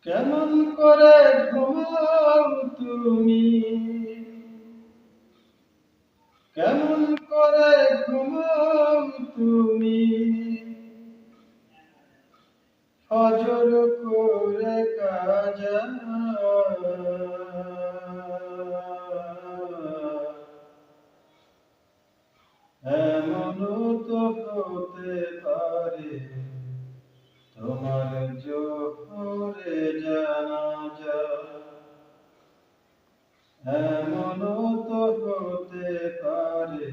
কেমন করে ঘুমাও তুমি, কেমন করে ঘুমাও তুমি, ফজর করে কাজা, এমনও তো হতে পারে তোমার জোহরে জানাজা, এমনও তো হতে পারে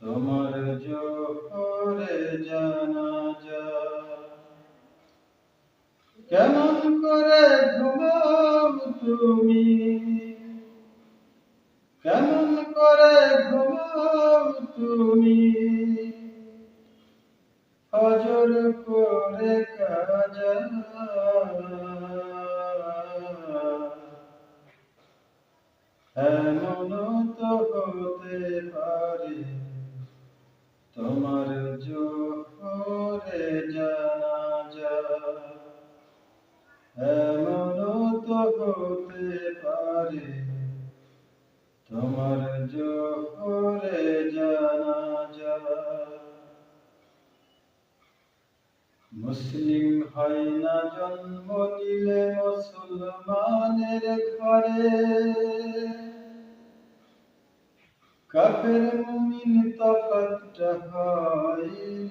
তোমার জোহরে জানাজা। কেমন করে ঘুমাও তুমি, কেমন করে ঘুমাও তুমি, ফজর করে কাজা, এমনও তো হতে পারে তোমার জোহরে জানাজা, এমনও তো হতে পারে তোমার জোহরে জানাজা। মুসলিম হয় না জন্ম নিলে মুসলমানের ঘরে, কাফের মুমিন তফাৎটা হয়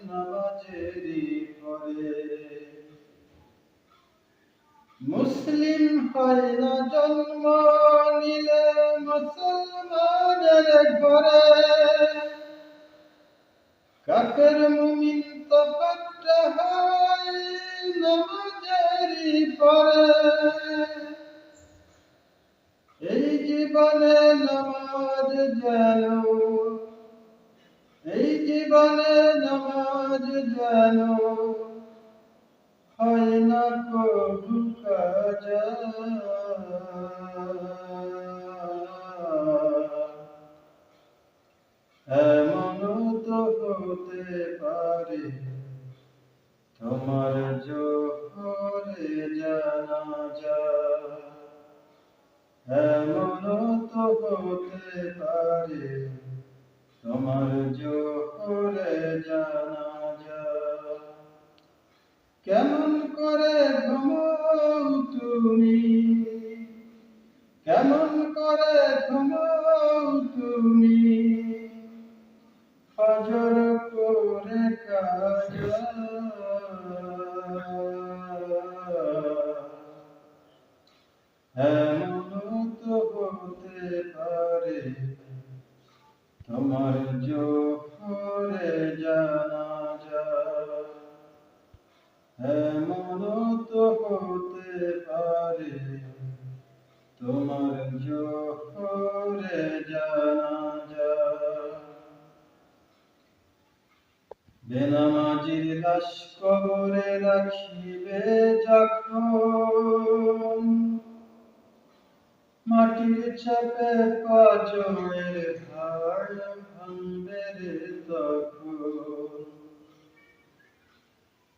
নামাজেরই পরে। মুসলিম হয় না জন্ম নিলে মুসলমানের ঘরে, কাফের মুমিন তফাৎটা হয় নামাজেরই পরে। এই জীবনে নামাজ যেন, এই জীবনে নামাজ যেন হয় না কবু কাজা, এমনও তো হতে পারে তোমার জোহরে জানাজা, এমনও তো হতে পারে তোমার জোহরে জানাজা। কেমন করে ঘুমাও তুমি, কেমন করে ঘুমাও তুমি, ফজর করে কাজা, এমনও তো হতে পারে তোমার জোহরে জানাজা, এমনও তো হতে পারে তোমার জোহরে জানাজা। বেনামাজির লাশ কবরে রাখিবে যখন, মাটির চাপে পাঁজরের হাড় ভাঙবে রে তখন।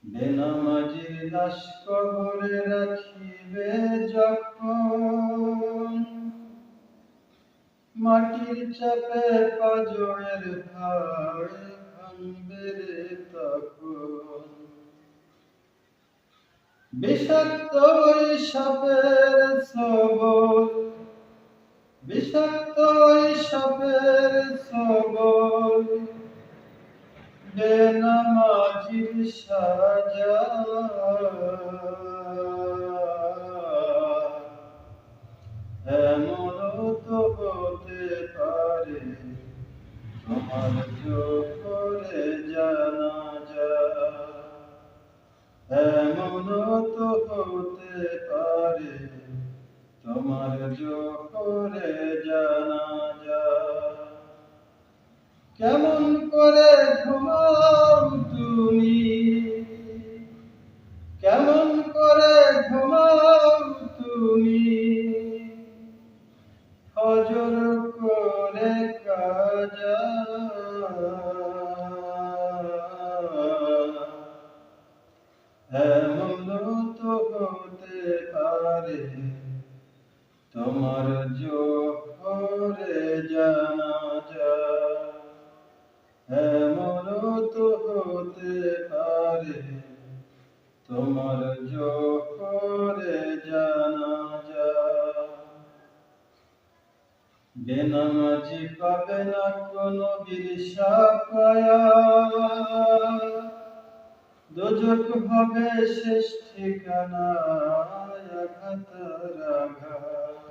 বেনামাজির লাশ কবরে রাখিবে যখন, মাটির চাপে পাঁজরের হাড় ভাঙবে রে তখন। বিষাক্ত ওই সাপের সবল, বিষাক্ত ওই সাপের সবল, বেনামাজির সাজা, এমনও তো হতে পারে তোমার জোহরে জানাজা, এমনও তো হতে পারে তোমার জোহরে জানাজা। কেমন করে ঘুমাও তুমি, কেমন করে ঘুমাও তুমি, ফজর করে কাজা, এমনও তো হতে তোমার জোহরে জানাজা। বেনামাজি পাবে না কোনো নবীর শাফায়াত, দোজখ হবে শেষ ঠিকানা আঘাতের আঘাত।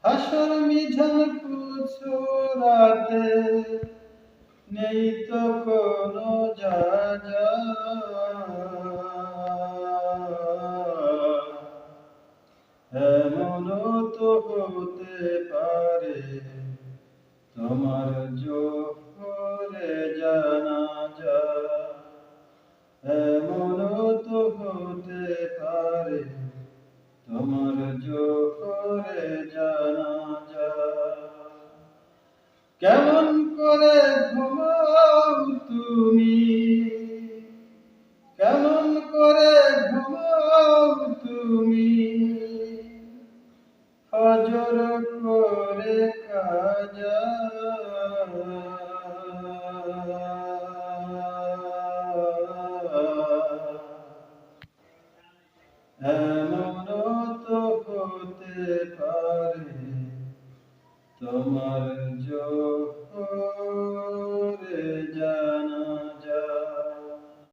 হাসর মিজান পুছরাতে নেই তো কোনো যাজা। এমনও তো হতে পারে তোমার জোহরে জানাজা। এমনও তো হতে পারে তোমার জোহরে জানাজা। কেমন করে ঘুমাও তুমি, কেমন করে ঘুমাও তুমি, ফজর করে কাজা। এমনও তো হতে পারে তোমার